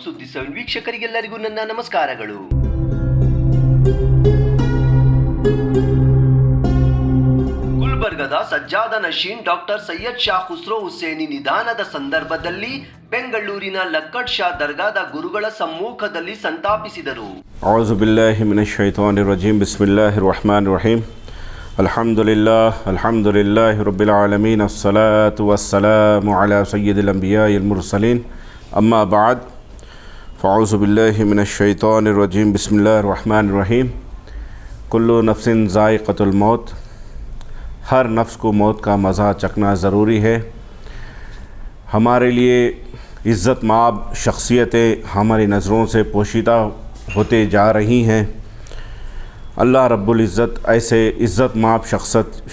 ಸುದ್ದಿ 7 ವೀಕ್ಷಕರಿಗೆಲ್ಲರಿಗೂ ನನ್ನ ನಮಸ್ಕಾರಗಳು. ಗುಲ್ಬರ್ಗದ ಸಜ್ಜಾದ ನಶೀನ್ ಡಾಕ್ಟರ್ ಸೈಯದ್ ಶಾ ಖುಸ್ರೋ ಹುಸೇನಿ ನಿಧನದ ಸಂದರ್ಭದಲ್ಲಿ ಬೆಂಗಳೂರಿನ ಲಕ್ಕಡ್ ಶಾ ದರ್ಗಾದ ಗುರುಗಳ ಸಮ್ಮುಖದಲ್ಲಿ ಸಂತಾಪಿಸಿದರು. ಅಊಜು ಬಿಲ್ಲಾಹಿ ಮಿನಶ್ ಶೈತಾನಿರ್ ರಜೀಮ್. ಬಿಸ್ಮಿಲ್ಲಾಹಿರ್ ರಹ್ಮಾನಿರ್ ರಹೀಮ್. ಅಲ್ಹಮ್ದುಲಿಲ್ಲಾಹಿ ರಬ್ಬಿಲ್ ಆಲಮೀನ್. ಅಸ್ಸಲಾತು ವಸ್ಸಲಾಮು ಅಲಾ ಸಯ್ಯಿದಿಲ್ ಅಂಬಿಯಾಯಿಲ್ ಮುರ್ಸಲೀನ್. ಅಮ್ಮಾ ಬಾದ್. ಫಅಊಜು ಬಿಲ್ಲಾಹಿ ಮಿನಶ್ ಶೈತಾನಿರ್ ರಜೀಮ್. ಬಿಸ್ಮಿಲ್ಲಾಹಿರ್ ರಹ್ಮಾನಿರ್ रहीम. कुल्लु नफ्सिन ज़ाइक़तुल मौत. हर नफ्स को मौत का मज़ा चखना ज़रूरी है. हमारे लिए इज़्ज़त माब शख्सियतें हमारी नज़रों से पोशीदा होते जा रही हैं. अल्लाह रब्बुल इज़्ज़त ऐसे इज़्ज़त माब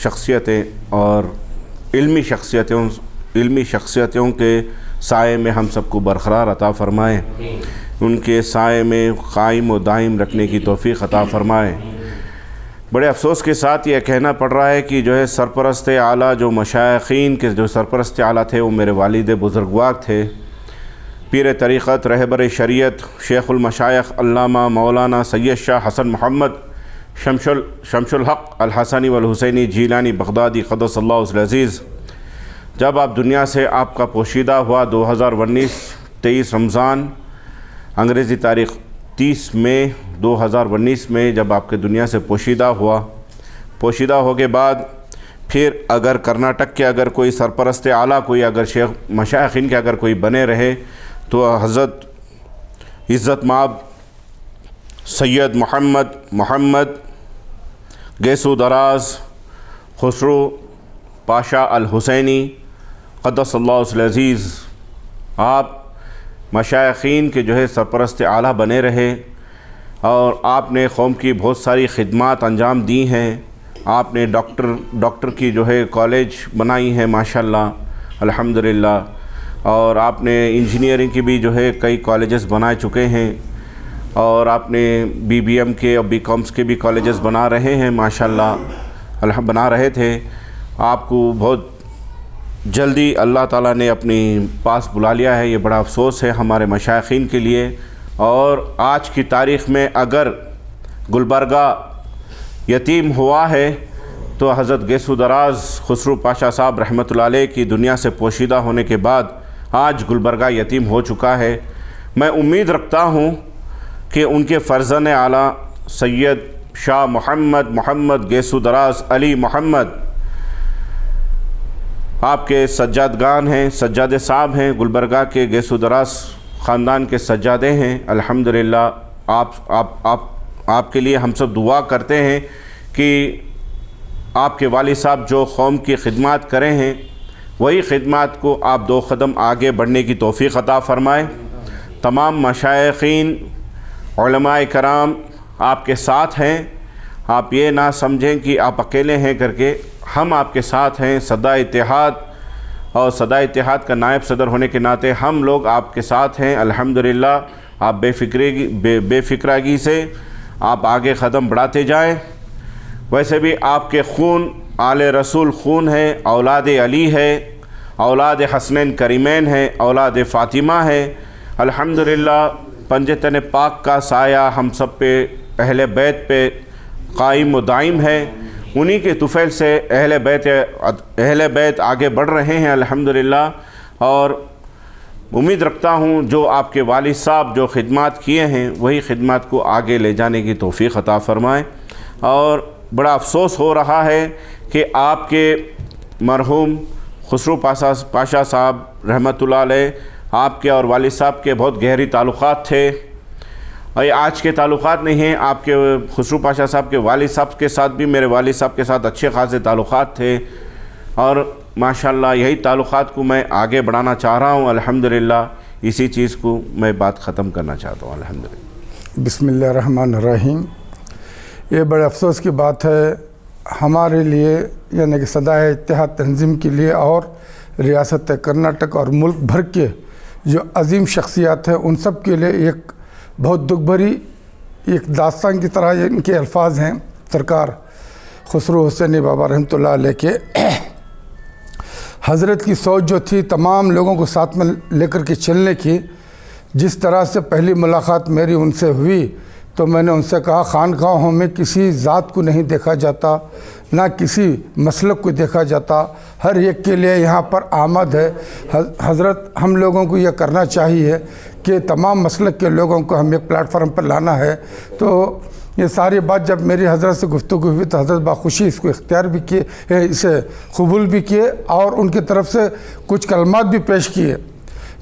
शख्सियतें और इल्मी शख्सियतों के साए में हम सबको बरक़रार अता फ़रमाएँ. उनके साए में क़ाइम व दाइम रखने की तौफ़ीक़ अता फ़रमाएँ. बड़े अफ़सोस के साथ यह कहना पड़ रहा है कि जो है सरपरस्त आला जो मशाइख़ीन के जो सरपरस्त आला थे वो मेरे वालिद बुज़ुर्गवार थे. पीर तरीक़त रहबर शरीयत शेख़ुल मशाइख़ अल्लामा मौलाना सैयद शाह हसन मोहम्मद शमशुल हक़ अल हसनी वल हुसैनी जीलानी बगदादी क़द्दसल्लाहु अज़ीज़, जब आप दुनिया से आपका पोशीदा हुआ 2019 23 रमज़ान अंग्रेज़ी तारीख़ 30 मई 2019 में जब आपके दुनिया से पोशीदा हो के बाद फिर अगर कर्नाटक के अगर कोई सरपरस्त आला कोई अगर शेख मशाइख़ीन के अगर कोई बने रहे तो हज़रत इज़्ज़त माब सैयद मोहम्मद गैसु दराज खुसरो पाशा अल हुसैनी क़द्दसल्लाहु अज़ीज़, आप मशाइख़ीन के जो है सरपरस्त आला बने रहे और आपने कौम की बहुत सारी खिदमात अंजाम दी हैं. आपने डॉक्टर की जो है कॉलेज बनाई है माशाल्लाह अल्हम्दुलिल्लाह, और आपने इंजीनियरिंग की भी जो है कई कॉलेजेस बनाए चुके हैं, और आपने BBM के और BComs के भी कॉलेजेस बना रहे हैं माशाल्लाह बना रहे थे. आपको बहुत जल्दी अल्लाह ताला ने अपनी पास बुला लिया है. ये बड़ा अफ़सोस है हमारे मशाइख़ीन के लिए. और आज की तारीख़ में अगर गुलबर्गा यतीम हुआ है तो हज़रत गैसु दराज खुसरो पाशा साहब रहमतुल्लाह अलैह की दुनिया से पोशीदा होने के बाद आज गुलबर्गा यतीम हो चुका है. मैं उम्मीद रखता हूँ कि उनके फ़र्ज़न आला सैयद शाह मोहम्मद गैसु दराज अली मोहम्मद आपके सज्जादगान हैं, सज्जादे साहब हैं, गुलबर्गा के गैसु दराज ख़ानदान के सज्जादे हैं. अल्हम्दुलिल्लाह आपके लिए हम सब दुआ करते हैं कि आपके वालिद साहब जो कौम की खिदमत करें हैं वही खिदमत को आप 2 कदम आगे बढ़ने की तौफ़ीक़ अता फ़रमाएँ. तमाम मशाइख़ीन उलमाए कराम आपके साथ हैं. आप ये ना समझें कि आप अकेले हैं करके, हम आपके साथ हैं. सदा इत्तेहाद और सदा इत्तेहाद का नायब सदर होने के नाते हम लोग आपके साथ हैं. अल्हम्दुलिल्लाह आप बेफ़िक्रागी से आप आगे क़दम बढ़ाते जाएं. वैसे भी आपके खून आले रसूल खून है, औलाद अली है, औलाद हसनैन करीमैन है, औलाद फ़ातिमा है. अल्हम्दुलिल्लाह पंजतन पाक का साया हम सब पे अहले बैत पे कायम व दाइम है. उन्हीं के तुफ़ैल से अहले बैत आगे बढ़ रहे हैं अल्हम्दुलिल्लाह. और उम्मीद रखता हूँ जो आपके वालिद साहब जो खिदमत किए हैं वही खिदमत को आगे ले जाने की तौफ़ीक़ अता फ़रमाएँ. और बड़ा अफ़सोस हो रहा है कि आपके मरहूम खुसरो पाशा साहब रहमतुल्लाह अलैह आपके और वालिद साहब के बहुत गहरी ताल्लुक़ात थे. और आज के ताल्लुक़ात नहीं हैं. आपके खुसरो पाशा साहब के वालिद साहब के साथ भी मेरे वालिद साहब के साथ अच्छे ख़ासे ताल्लुक़ात थे, और माशाल्लाह यही ताल्लुक़ात को मैं आगे बढ़ाना चाह रहा हूँ. अल्हम्दुलिल्लाह इसी चीज़ को मैं बात ख़त्म करना चाहता हूँ. अल्हम्दुलिल्लाह. बिस्मिल्लाहिर्रहमानिर्रहीम. ये बड़े अफ़सोस की बात है हमारे लिए, यानी कि सदा इत्तेहाद तंज़ीम के लिए और रियासत कर्नाटक और मुल्क भर के जो अज़ीम शख्सियात हैं उन सब के लिए एक बहुत दुख भरी एक दास्तान की तरह इनके अल्फाज हैं. सरकार खुसरो हुसैनी बाबा रहमतुल्लाह अलैह के हज़रत की सोच जो थी तमाम लोगों को साथ में लेकर के चलने की, जिस तरह से पहली मुलाकात मेरी उनसे हुई तो मैंने उनसे कहा, खानकाहों में किसी ज़ात को नहीं देखा जाता, ना किसी मसलक को देखा जाता, हर एक के लिए यहाँ पर आमद है। हज़रत हम लोगों को ये करना चाहिए कि तमाम मसलक के लोगों को हम एक प्लेटफार्म पर लाना है। तो ये सारी बात जब मेरी हज़रत से गुफ्तगू हुई तो हज़रत बाखुशी इसको इख्तियार भी किए, इसे कबूल भी किए और उनकी तरफ से कुछ कलमात भी पेश किए।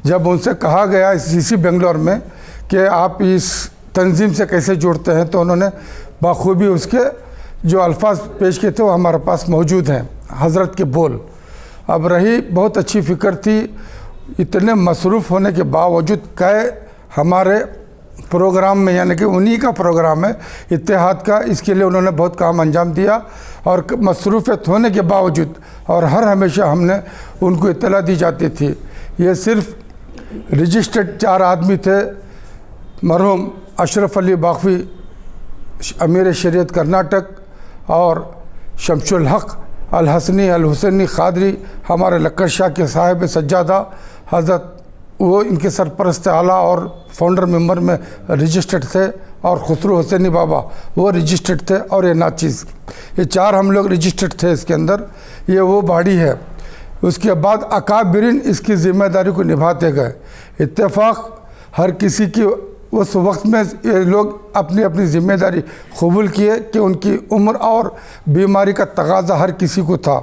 जब उनसे कहा गया इसी बेंगलोर में कि आप इस तंजीम से कैसे जुड़ते हैं, तो उन्होंने बाखूबी उसके जो अल्फाज पेश किए थे वो हमारे पास मौजूद हैं, हज़रत के बोल। अब रही बहुत अच्छी फ़िक्र थी, इतने मसरूफ़ होने के बावजूद कई हमारे प्रोग्राम में, यानी कि उन्हीं का प्रोग्राम है इत्तेहाद का, इसके लिए उन्होंने बहुत काम अंजाम दिया और मसरूफ़ियत होने के बावजूद और हर हमेशा हमने उनको इत्तला दी जाती थी। ये सिर्फ रजिस्टर्ड 4 आदमी थे, मरहूम अशरफ अली बाखवी अमीर शरीयत कर्नाटक और शमशुल हक अल हसनी अल हुसैनी क़ादरी हमारे लक्कड़ शाह के साहिब सज्जादा हज़रत, वो इनके सरपरस्त आला और फाउंडर मेंबर में रजिस्टर्ड थे, और खुसरो हुसैनी बाबा वो रजिस्टर्ड थे, और ये नाचीज़, ये 4 हम लोग रजिस्टर्ड थे इसके अंदर। ये वो बॉडी है। उसके बाद अकाबिरीन इसकी ज़िम्मेदारी को निभाते गए। इत्तेफाक हर किसी की उस वक्त में ये लोग अपनी अपनी ज़िम्मेदारी कबूल किए कि उनकी उम्र और बीमारी का तगाज़ा हर किसी को था,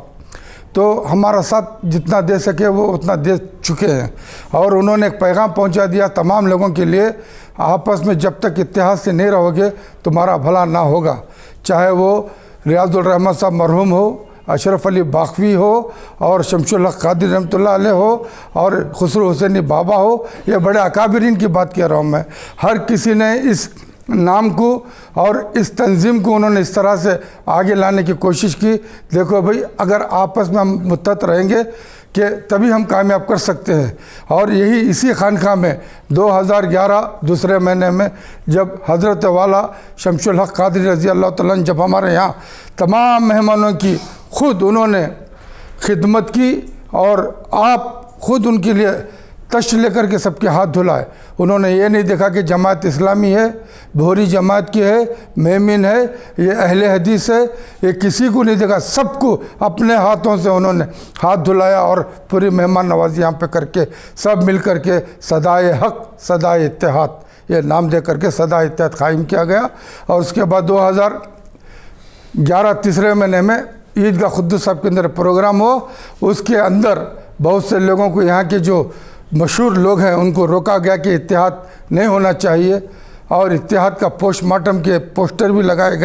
तो हमारा साथ जितना दे सके वो उतना दे चुके हैं। और उन्होंने एक पैगाम पहुंचा दिया तमाम लोगों के लिए, आपस में जब तक इत्तेहाद से नहीं रहोगे तुम्हारा भला ना होगा। चाहे वो रियाजुल रहमान साहब मरहूम हो, अशरफ अली बाखवी हो, और शमशुल हक क़ादरी रहमतुल्लाह अलैह हो, और खुसरो हुसैनी बाबा हो, ये बड़े अकाबिरीन की बात कह रहा हूँ मैं। हर किसी ने इस नाम को और इस तंजीम को उन्होंने इस तरह से आगे लाने की कोशिश की। देखो भाई, अगर आपस में हम मुत्तहद रहेंगे कि तभी हम कामयाब कर सकते हैं। और यही इसी खानका में 2011 दूसरे महीने में जब हज़रत वाला शमशुल हक क़ादरी रज़ी अल्लाह तआला अन्हु जब हमारे यहाँ तमाम मेहमानों की खुद उन्होंने खिदमत की और आप खुद उनके लिए तश्त लेकर के सबके हाथ धुलाए। उन्होंने ये नहीं देखा कि जमात इस्लामी है, भोरी जमात की है, मेमिन है, ये अहले हदीस है, ये किसी को नहीं देखा, सबको अपने हाथों से उन्होंने हाथ धुलाया और पूरी मेहमान नवाजी यहाँ पे करके सब मिल कर के सदाए हक सदाए इत्तेहाद ये नाम दे करके सदाए इत्तेहाद कायम किया गया। और उसके बाद 2011 तीसरे महीने में ईद का खुद्दूस साहब के अंदर प्रोग्राम हो, उसके अंदर बहुत से लोगों को, यहाँ के जो मशहूर लोग हैं उनको रोका गया कि इत्तेहाद नहीं होना चाहिए, और इत्तेहाद का पोस्टमार्टम के पोस्टर भी लगाए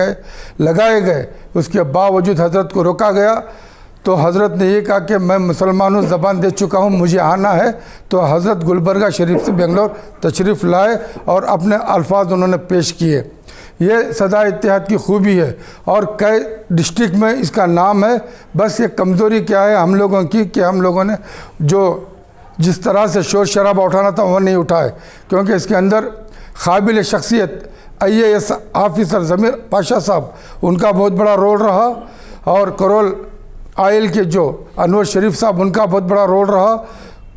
गए। उसके बावजूद हज़रत को रोका गया। तो हज़रत ने ये कहा कि मैं मुसलमान हूँ, ज़बान दे चुका हूँ, मुझे आना है। तो हज़रत गुलबर्गा शरीफ से बेंगलोर तशरीफ़ लाए और अपने अल्फाज उन्होंने पेश किए। ये सदा इत्तेहाद की खूबी है और कई डिस्ट्रिक्ट में इसका नाम है। बस ये कमज़ोरी क्या है हम लोगों की कि हम लोगों ने जो जिस तरह से शोर शराबा उठाना था वो नहीं उठाए, क्योंकि इसके अंदर काबिल शख्सियत IAS ऑफिसर ज़मीर पाशा साहब, उनका बहुत बड़ा रोल रहा, और करोल आयल के जो अनवर शरीफ साहब, उनका बहुत बड़ा रोल रहा,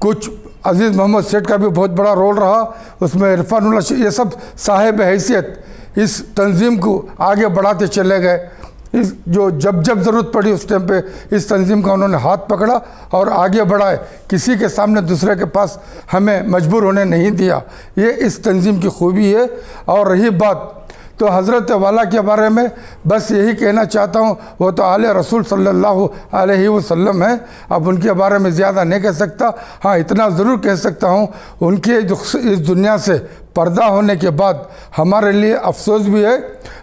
कुछ अजीज़ मोहम्मद सेठ का भी बहुत बड़ा रोल रहा उसमें, इरफानुल्लाह, ये सब साहिब हैसियत इस तंजीम को आगे बढ़ाते चले गए। इस जो जब ज़रूरत पड़ी उस टाइम पे इस तंजीम का उन्होंने हाथ पकड़ा और आगे बढ़ाए, किसी के सामने दूसरे के पास हमें मजबूर होने नहीं दिया। ये इस तंजीम की खूबी है। और रही बात तो हज़रत वाला के बारे में बस यही कहना चाहता हूँ, वो तो आले रसूल सल्लल्लाहु अलैहि वसल्लम है, अब उनके बारे में ज़्यादा नहीं कह सकता। हाँ, इतना ज़रूर कह सकता हूँ, उनके इस दुनिया से पर्दा होने के बाद हमारे लिए अफसोस भी है,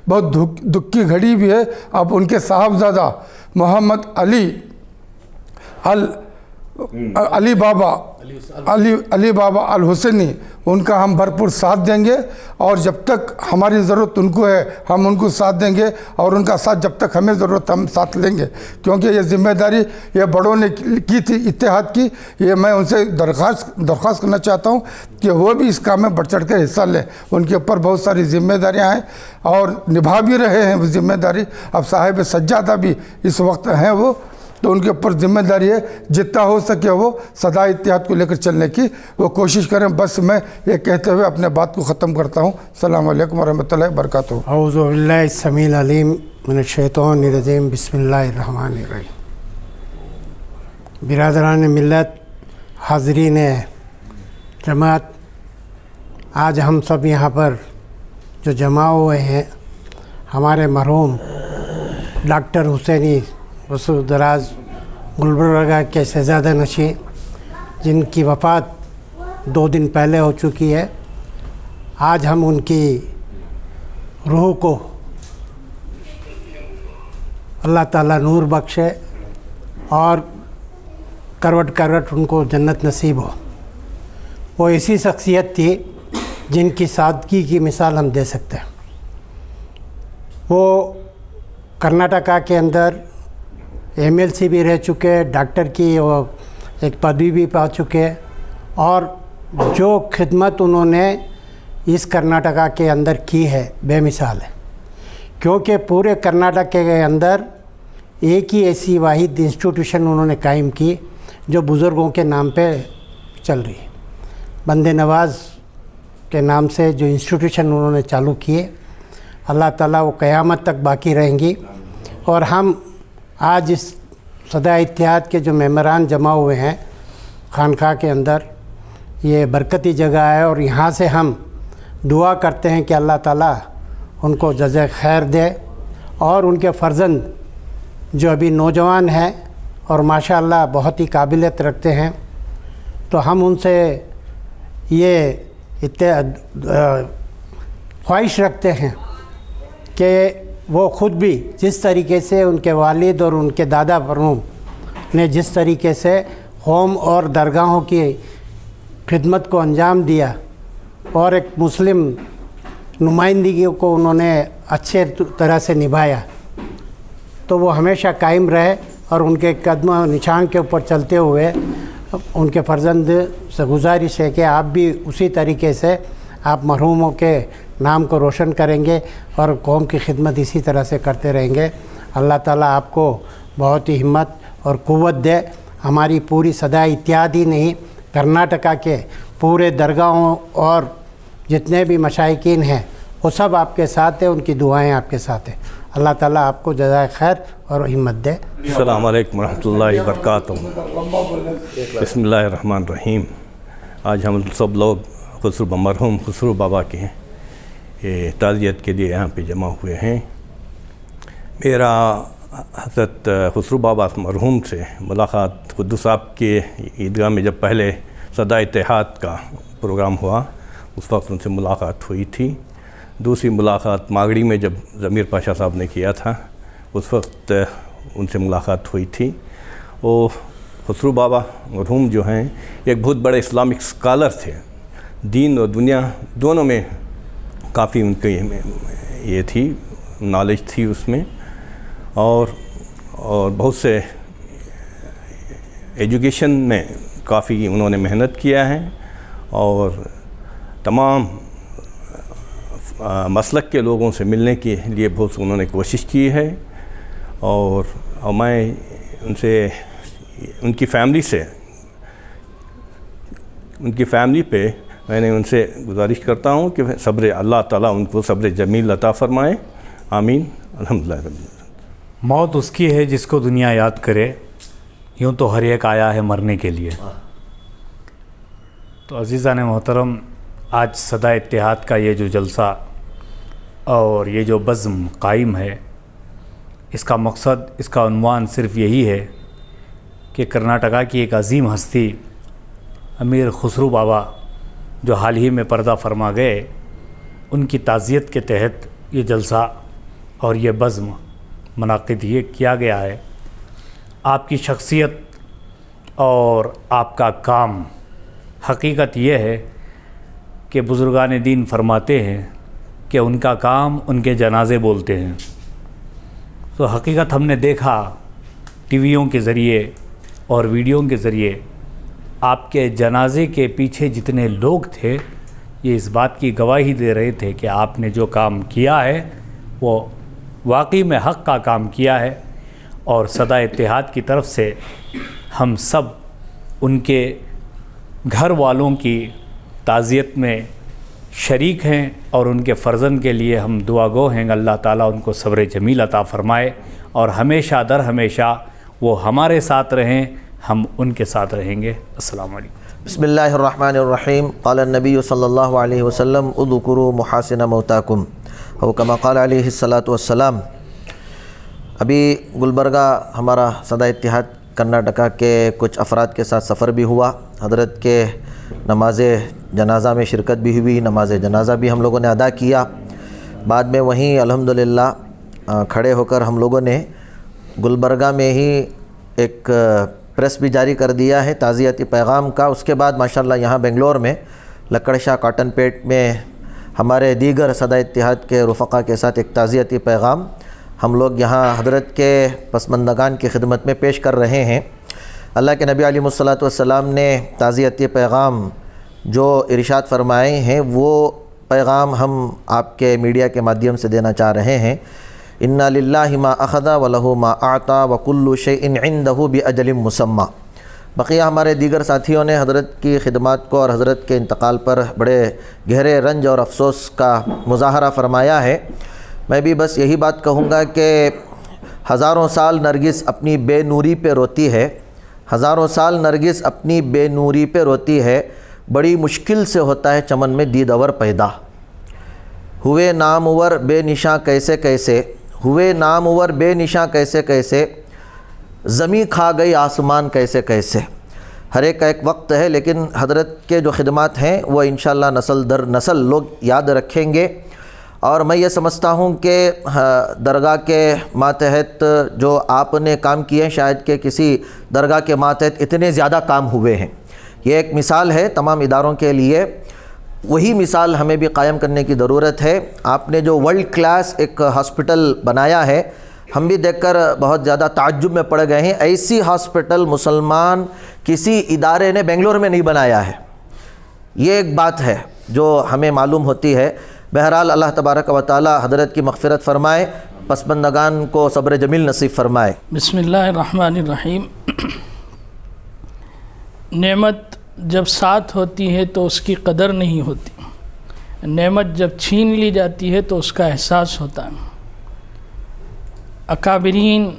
बहुत दुख की घड़ी भी है। अब उनके साहबजादा मोहम्मद अली बाबा अल हुसैनी, उनका हम भरपूर साथ देंगे, और जब तक हमारी ज़रूरत उनको है हम उनको साथ देंगे, और उनका साथ जब तक हमें ज़रूरत हम साथ लेंगे, क्योंकि ये जिम्मेदारी ये बड़ों ने की थी इत्तेहाद की। ये मैं उनसे दरख्वास्त करना चाहता हूँ कि वो भी इस काम में बढ़ चढ़ कर हिस्सा लें। उनके ऊपर बहुत सारी जिम्मेदारियाँ हैं और निभा भी रहे हैं वो जिम्मेदारी। अब साहिब सज्जादा भी इस वक्त हैं वो, तो उनके ऊपर जिम्मेदारी है जितना हो सके वो सदा इत्तेहाद को लेकर चलने की वो कोशिश करें। बस मैं ये कहते हुए अपने बात को ख़त्म करता हूँ। अस्सलामु अलैकुम वरहमतुल्लाहि वबरकातुहू। औज़ु बिल्लाहि समील अलीम मिनश्शैतानिर रजीम बिस्मिल्लाहिर्रहमानिर रहीम। बिरादरान मिल्लत, हाज़रीन जमात, आज हम सब यहाँ पर जो जमा हुए हैं हमारे मरहूम डॉक्टर हुसैनी वसूदराज गुलबर्गा के शहज़ादा नशी जिनकी वफ़ात 2 दिन पहले हो चुकी है, आज हम उनकी रूह को अल्लाह ताला नूर बख्शे और करवट करवट उनको जन्नत नसीब हो। वो ऐसी शख्सियत थी जिनकी सादगी की मिसाल हम दे सकते हैं। वो कर्नाटका के अंदर एमएलसी भी रह चुके, डॉक्टर की वो एक पदवी भी पा चुके, और जो खिदमत उन्होंने इस कर्नाटका के अंदर की है बेमिसाल है। क्योंकि पूरे कर्नाटक के अंदर एक ही ऐसी वाहिद इंस्टीट्यूशन उन्होंने कायम की जो बुज़ुर्गों के नाम पे चल रही है। बंदे नवाज़ के नाम से जो इंस्टीट्यूशन उन्होंने चालू किए, अल्लाह ताला वो क़यामत तक बाकी रहेंगी। और हम आज इस सदा इत्तेहाद के जो मेम्बरान जमा हुए हैं खानका के अंदर, ये बरकती जगह है और यहाँ से हम दुआ करते हैं कि अल्लाह ताला उनको जज़ा खैर दे और उनके फ़र्जंद जो अभी नौजवान हैं और माशाअल्लाह बहुत ही काबिलियत रखते हैं, तो हम उनसे ये ख्वाहिश रखते हैं कि वो ख़ुद भी जिस तरीके से उनके वालिद और उनके दादा मरहूम ने जिस तरीके से होम और दरगाहों की खिदमत को अंजाम दिया और एक मुस्लिम नुमाइंदगी को उन्होंने अच्छे तरह से निभाया, तो वो हमेशा कायम रहे और उनके कदम निशान के ऊपर चलते हुए उनके फ़र्जंद से गुजारिश है कि आप भी उसी तरीके से आप मरहूमों के नाम को रोशन करेंगे और कौम की खिदमत इसी तरह से करते रहेंगे। अल्लाह ताला आपको बहुत ही हिम्मत और क़ुव्वत दे। हमारी पूरी सदा इत्तेहाद ही नहीं, कर्नाटका के पूरे दरगाहों और जितने भी मशाइकीन हैं वो सब आपके साथ हैं, उनकी दुआएं आपके साथ हैं। अल्लाह ताला आपको जज़ाए खैर और हिम्मत दे। अस्सलाम वालेकुम रहमतुल्लाहि वबरकातुहू। बिस्मिल्लाहिर्रहमानिर्रहीम। आज हम सब लोग खुसरू मरहूम खुसरू बाबा के ताज़ियत के लिए यहाँ पे जमा हुए हैं। मेरा हज़रत खुसरू बाबा मरहूम से मुलाकात खुद्दूस साहब के ईदगाह में जब पहले सदा इत्तेहाद का प्रोग्राम हुआ उस वक्त उनसे मुलाकात हुई थी। दूसरी मुलाकात मागड़ी में जब ज़मीर पाशा साहब ने किया था उस वक्त उनसे मुलाकात हुई थी। वो खुसरू बाबा मरहूम जो हैं एक बहुत बड़े इस्लामिक स्कॉलर थे, दीन और दुनिया दोनों में काफ़ी उनके ये थी नॉलेज थी उसमें, और बहुत से एजुकेशन में काफ़ी उन्होंने मेहनत किया है और तमाम मसलक के लोगों से मिलने के लिए बहुत उन्होंने कोशिश की है। और मैं उनसे उनकी फ़ैमिली पे मैंने उनसे गुजारिश करता हूँ कि सब्र अल्लाह ताला उनको सब्र जमील अता फ़रमाए। आमीन। अल्हम्दुलिल्लाह। मौत उसकी है जिसको दुनिया याद करे, यूँ तो हर एक आया है मरने के लिए। तो अज़ीज़ान मोहतरम, आज सदा इत्तेहाद का ये जो जलसा और ये जो बज़्म कायम है, इसका मकसद, इसका उन्वान सिर्फ़ यही है कि कर्नाटका की एक अज़ीम हस्ती अमीर खुसरू बाबा जो हाल ही में पर्दा फरमा गए, उनकी ताज़ियत के तहत ये जलसा और ये बज़्म मुनाक़िद ये किया गया है। आपकी शख्सियत और आपका काम, हकीकत ये है कि बुज़ुर्गान दीन फरमाते हैं कि उनका काम उनके जनाज़े बोलते हैं। तो हकीकत हमने देखा टीवियों के ज़रिए और वीडियो के ज़रिए, आपके जनाज़े के पीछे जितने लोग थे ये इस बात की गवाही दे रहे थे कि आपने जो काम किया है वो वाकई में हक़ का काम किया है। और सदा इत्तेहाद की तरफ से हम सब उनके घर वालों की ताज़ियत में शरीक हैं और उनके फ़र्जन के लिए हम दुआगो हैं। अल्लाह ताला उनको सब्र जमील अता फ़रमाए और हमेशा दर हमेशा वो हमारे साथ रहें, हम उनके साथ रहेंगे। अस्सलाम वालेकुम। बिस्मिल्लाहिर्रहमानिर्रहीम। क़ाल नबी सल्लल्लाहु अलैहि वसल्लम उज़कुरू मुहासिन मौताकुम औ कमा क़ाल अलैहिस्सलातु वस्सलाम। अभी गुलबर्गा हमारा सदा इत्तेहाद कर्नाटका के कुछ अफराद के साथ सफ़र भी हुआ। हज़रत के नमाज जनाज़ा में शिरकत भी हुई, नमाज जनाज़ा भी हम लोगों ने अदा किया। बाद में वहीं अल्हम्दुलिल्लाह खड़े होकर हम लोगों ने गुलबर्गा में ही एक प्रेस भी जारी कर दिया है ताज़ियती पैगाम का। उसके बाद माशाल्लाह यहाँ बेंगलोर में लक्कड़शाह कॉटन पेट में हमारे दीगर सदा इत्तेहाद के रुफ़क़ा के साथ एक ताज़ियती पैगाम हम लोग यहाँ हज़रत के पसमंदगान की खिदमत में पेश कर रहे हैं। अल्लाह के नबी अलैहिस्सलातु वस्सलाम ने ताज़ियती पैगाम जो इरशाद फरमाए हैं वो पैगाम हम आपके मीडिया के माध्यम से देना चाह रहे हैं। इन्ना लिल्लाहि मा अख़ज़ा व लहू मा आता व कुल्लु शैइन इंदहु बि अजलिम मुसम्मा। बक़िया हमारे दीगर साथियों ने हज़रत की खिदमत को और हज़रत के इंतकाल पर बड़े गहरे रंज और अफसोस का मुज़ाहरा फ़रमाया है। मैं भी बस यही बात कहूँगा कि हज़ारों साल नरगिस अपनी बेनूरी पे रोती है, हज़ारों साल नरगिस अपनी बेनूरी पे रोती है, बड़ी मुश्किल से होता है चमन में दीदवर पैदा। हुए नामवर बेनिशां कैसे कैसे, हुए नामवर बेनिशां कैसे कैसे, ज़मी खा गई आसमान कैसे कैसे। हर एक का एक वक्त है, लेकिन हज़रत के जो खिदमात हैं वो इंशाअल्लाह नस्ल दर नस्ल लोग याद रखेंगे। और मैं ये समझता हूँ कि दरगाह के मातहत जो आपने काम किए शायद कि किसी दरगाह के मातहत इतने ज़्यादा काम हुए हैं। ये एक मिसाल है तमाम इदारों के लिए, वही मिसाल हमें भी कायम करने की ज़रूरत है। आपने जो वर्ल्ड क्लास एक हॉस्पिटल बनाया है, हम भी देखकर बहुत ज़्यादा ताज्जुब में पड़ गए हैं। ऐसी हॉस्पिटल मुसलमान किसी इदारे ने बेंगलोर में नहीं बनाया है। ये एक बात है जो हमें मालूम होती है। बहरहाल अल्लाह तबारक व तआला हज़रत की मग़फ़िरत फ़रमाए, पसमंदगान को सब्र जमील नसीब फ़रमाए। बिस्मिल्लाहिर्रहमानिर्रहीम। नेमत जब साथ होती है तो उसकी कदर नहीं होती, नेमत जब छीन ली जाती है तो उसका एहसास होता है। अकाबिरीन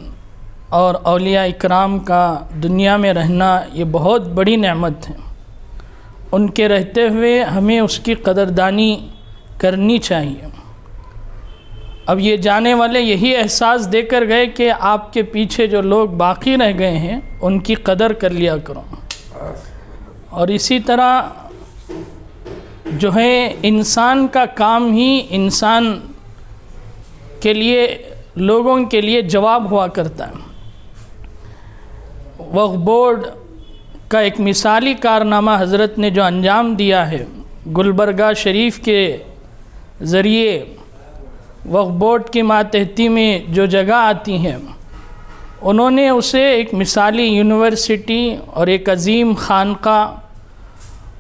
और औलिया इकराम का दुनिया में रहना ये बहुत बड़ी नेमत है। उनके रहते हुए हमें उसकी कदरदानी करनी चाहिए। अब ये जाने वाले यही एहसास देकर गए कि आपके पीछे जो लोग बाकी रह गए हैं उनकी कदर कर लिया करो। और इसी तरह जो है इंसान का काम ही इंसान के लिए, लोगों के लिए जवाब हुआ करता है। वक्फ बोर्ड का एक मिसाली कारनामा हज़रत ने जो अंजाम दिया है, गुलबर्गा शरीफ के ज़रिए वक्फ बोर्ड की मातहती में जो जगह आती हैं, उन्होंने उसे एक मिसाली यूनिवर्सिटी और एक अज़ीम खानका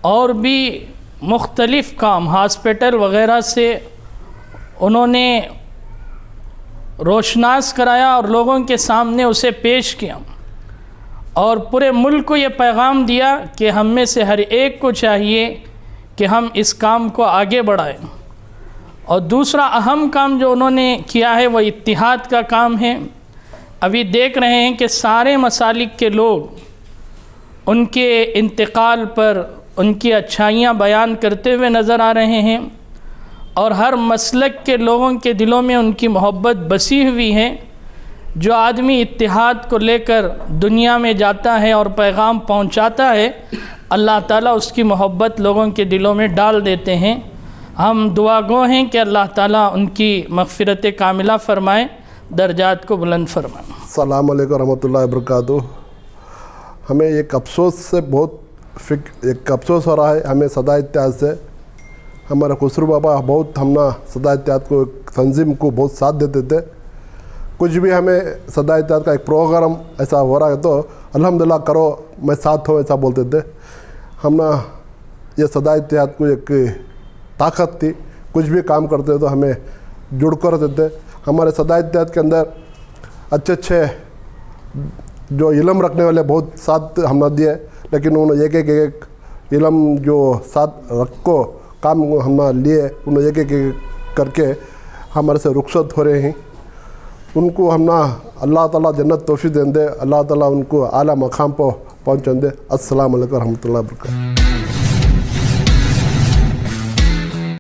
और भी मुख्तलिफ़ काम हॉस्पिटल वग़ैरह से उन्होंने रोशनास कराया और लोगों के सामने उसे पेश किया और पूरे मुल्क को ये पैगाम दिया कि हम में से हर एक को चाहिए कि हम इस काम को आगे बढ़ाएं। और दूसरा अहम काम जो उन्होंने किया है वो इत्तिहाद का काम है। अभी देख रहे हैं कि सारे मसालिक के लोग उनके इंतकाल पर उनकी अच्छाइयाँ बयान करते हुए नज़र आ रहे हैं और हर मसलक के लोगों के दिलों में उनकी मोहब्बत बसी हुई है। जो आदमी इत्तिहाद को लेकर दुनिया में जाता है और पैगाम पहुंचाता है, अल्लाह ताला उसकी मोहब्बत लोगों के दिलों में डाल देते हैं। हम दुआ गो हैं कि अल्लाह ताला उनकी मग़फ़िरत कामिला फ़रमाए, दर्जात को बुलंद फरमाए। अस्सलामु अलैकुम रहमतुल्लाहि व बरकातुहू। हमें एक अफ़सोस से बहुत एक अफ़सोस हो रहा है हमें सदा इत्तेहाद से। हमारे खुसरू बाबा बहुत हमना सदा इत्तेहाद को तंजीम को बहुत साथ देते थे। कुछ भी हमें सदा इत्तेहाद का एक प्रोग्राम ऐसा हो रहा है तो अल्हम्दुलिल्लाह करो, मैं साथ हूँ ऐसा बोलते थे। हमना ये सदा इत्तेहाद को एक ताकत थी, कुछ भी काम करते तो हमें जुड़ कर रहते थे। हमारे सदा इत्तेहाद के अंदर अच्छे अच्छे जो इलम रखने वाले बहुत साथ हमने दिए, लेकिन उन्होंने एक इलम जो साथ रखो काम हमने लिए, उन्होंने एक करके हमारे से रुखसत हो रहे हैं। उनको हमना अल्लाह ताला जन्नत तौफीक दें दे, अल्लाह ताला उनको आला मकाम पर पहुँचन दे। अस्सलाम वालेकुम रहमतुल्लाहि व बरकातहू।